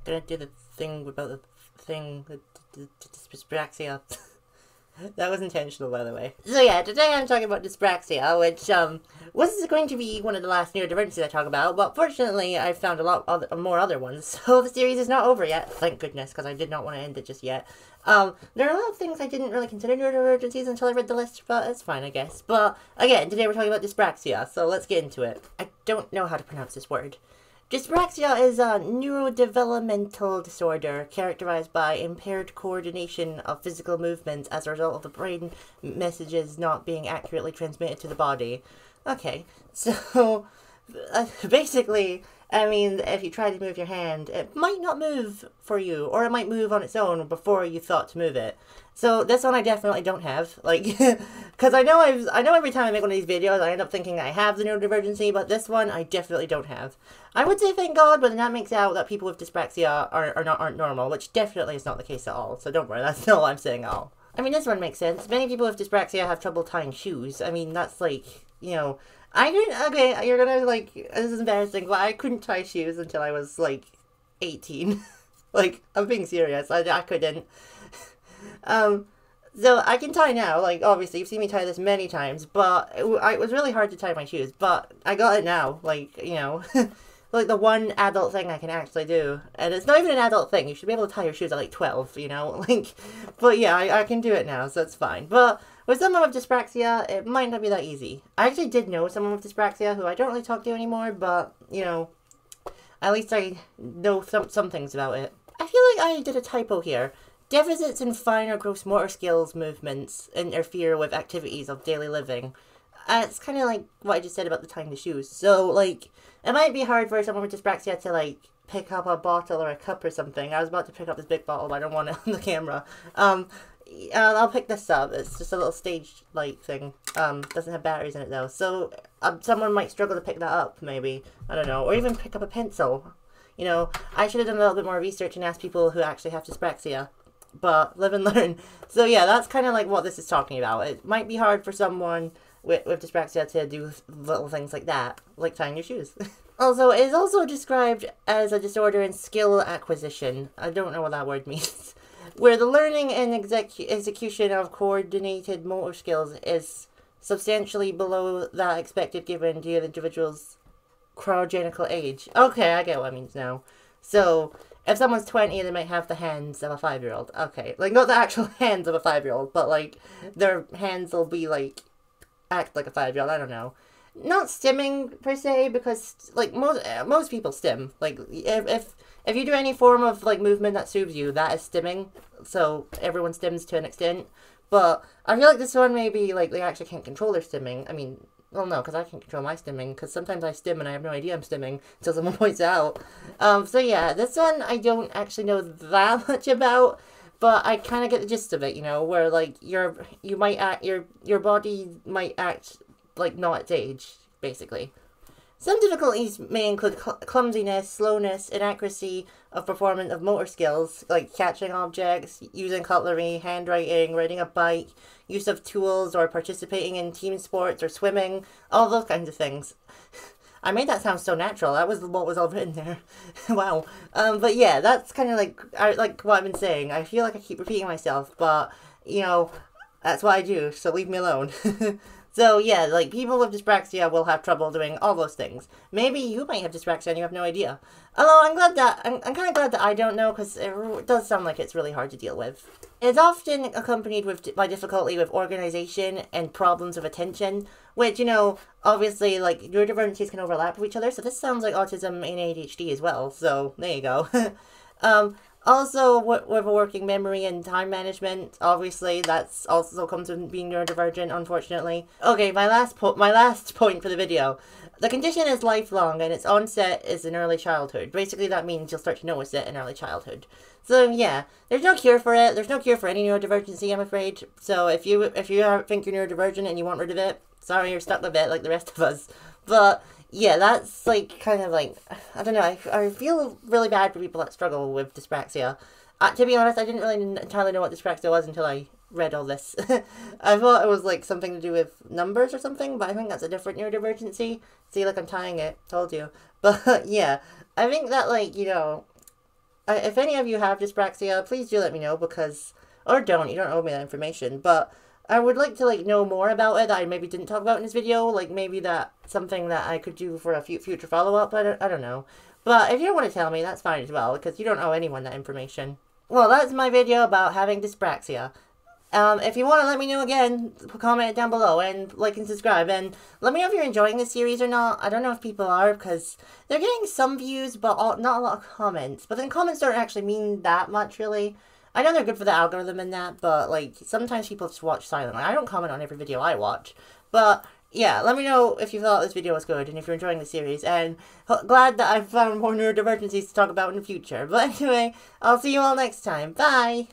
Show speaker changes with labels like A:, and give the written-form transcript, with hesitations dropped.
A: gonna do the thing about the thing, the dyspraxia. That was intentional, by the way. So yeah, today I'm talking about dyspraxia, which was going to be one of the last neurodivergencies I talk about, but fortunately I found a lot more other ones, so the series is not over yet, thank goodness, because I did not want to end it just yet. There are a lot of things I didn't really consider neurodivergencies until I read the list, but it's fine, I guess. But again, today we're talking about dyspraxia, so let's get into it. I don't know how to pronounce this word. Dyspraxia is a neurodevelopmental disorder characterized by impaired coordination of physical movements as a result of the brain messages not being accurately transmitted to the body. Okay, so basically, I mean, if you try to move your hand, it might not move for you, or it might move on its own before you thought to move it. So this one I definitely don't have, like, because I know every time I make one of these videos, I end up thinking I have the neurodivergency, but this one I definitely don't have. I would say thank God, but then that makes out that people with dyspraxia aren't normal, which definitely is not the case at all. So don't worry, that's not what I'm saying at all. I mean, this one makes sense. Many people with dyspraxia have trouble tying shoes. I mean, that's like, you know, okay, you're gonna, like, this is embarrassing, but I couldn't tie shoes until I was, like, 18. Like, I'm being serious, I couldn't. So I can tie now, like, obviously, you've seen me tie this many times, but it was really hard to tie my shoes, but I got it now, like, you know, like the one adult thing I can actually do, and it's not even an adult thing, you should be able to tie your shoes at, like, 12, you know, like, but yeah, I can do it now, so it's fine, but with someone with dyspraxia, it might not be that easy. I actually did know someone with dyspraxia who I don't really talk to anymore, but, you know, at least I know some things about it. I feel like I did a typo here. Deficits in fine or gross motor skills movements interfere with activities of daily living. It's kind of like what I just said about the tying the shoes. So, like, it might be hard for someone with dyspraxia to, like, pick up a bottle or a cup or something. I was about to pick up this big bottle, but I don't want it on the camera. I'll pick this up. It's just a little stage light thing. Doesn't have batteries in it, though. So, someone might struggle to pick that up, maybe. I don't know. Or even pick up a pencil. You know, I should have done a little bit more research and asked people who actually have dyspraxia. But live and learn. So yeah, that's kind of like what this is talking about. It might be hard for someone with dyspraxia to do little things like that, like tying your shoes. Also, it is also described as a disorder in skill acquisition. I don't know what that word means. Where the learning and execution of coordinated motor skills is substantially below that expected given the individual's chronological age. Okay, I get what it means now. So, if someone's 20, they might have the hands of a 5-year-old. Okay, like, not the actual hands of a 5-year-old, but, like, their hands will be, like, act like a 5-year-old, I don't know. Not stimming, per se, because, like, most people stim. Like, if you do any form of, like, movement that soothes you, that is stimming. So, everyone stims to an extent. But I feel like this one maybe, like, they actually can't control their stimming. I mean, well, no, because I can't control my stimming, because sometimes I stim and I have no idea I'm stimming until someone points it out. So yeah, this one I don't actually know that much about, but I kind of get the gist of it, you know, where, like, your body might act like not its age, basically. Some difficulties may include clumsiness, slowness, inaccuracy of performance of motor skills, like catching objects, using cutlery, handwriting, riding a bike, use of tools, or participating in team sports or swimming, all those kinds of things. I made that sound so natural. That was what was all written there. Wow. But yeah, that's kind of like what I've been saying. I feel like I keep repeating myself, but, you know, that's what I do, so leave me alone. So yeah, like, people with dyspraxia will have trouble doing all those things. Maybe you might have dyspraxia and you have no idea. Although I'm kind of glad that I don't know, because it does sound like it's really hard to deal with. It's often accompanied by difficulty with organization and problems of attention, which, you know, obviously, like, neurodivergencies can overlap with each other, so this sounds like autism and ADHD as well, so there you go. Also, with a working memory and time management, obviously, that's also comes with being neurodivergent, unfortunately. Okay, my last point for the video. The condition is lifelong, and its onset is in early childhood. Basically, that means you'll start to notice it in early childhood. So, yeah, there's no cure for it. There's no cure for any neurodivergency, I'm afraid. So, if you think you're neurodivergent and you want rid of it, sorry, you're stuck with it like the rest of us. But yeah, that's, like, kind of like, I don't know, I feel really bad for people that struggle with dyspraxia. To be honest, I didn't really entirely know what dyspraxia was until I read all this. I thought it was, like, something to do with numbers or something, but I think that's a different neurodivergency. See, like, I'm tying it, told you. But, yeah, I think that, like, you know, if any of you have dyspraxia, please do let me know, because, or don't, you don't owe me that information, but I would like to, like, know more about it that I maybe didn't talk about in this video, like, maybe that's something that I could do for a future follow-up, I don't know. But if you don't want to tell me, that's fine as well, because you don't owe anyone that information. Well, that's my video about having dyspraxia. If you want to let me know again, comment it down below, and like and subscribe, and let me know if you're enjoying this series or not. I don't know if people are, because they're getting some views, but not a lot of comments. But then comments don't actually mean that much, really. I know they're good for the algorithm and that, but, like, sometimes people just watch silently. I don't comment on every video I watch. But, yeah, let me know if you thought this video was good, and if you're enjoying the series, and glad that I've found more neurodivergencies to talk about in the future. But anyway, I'll see you all next time. Bye!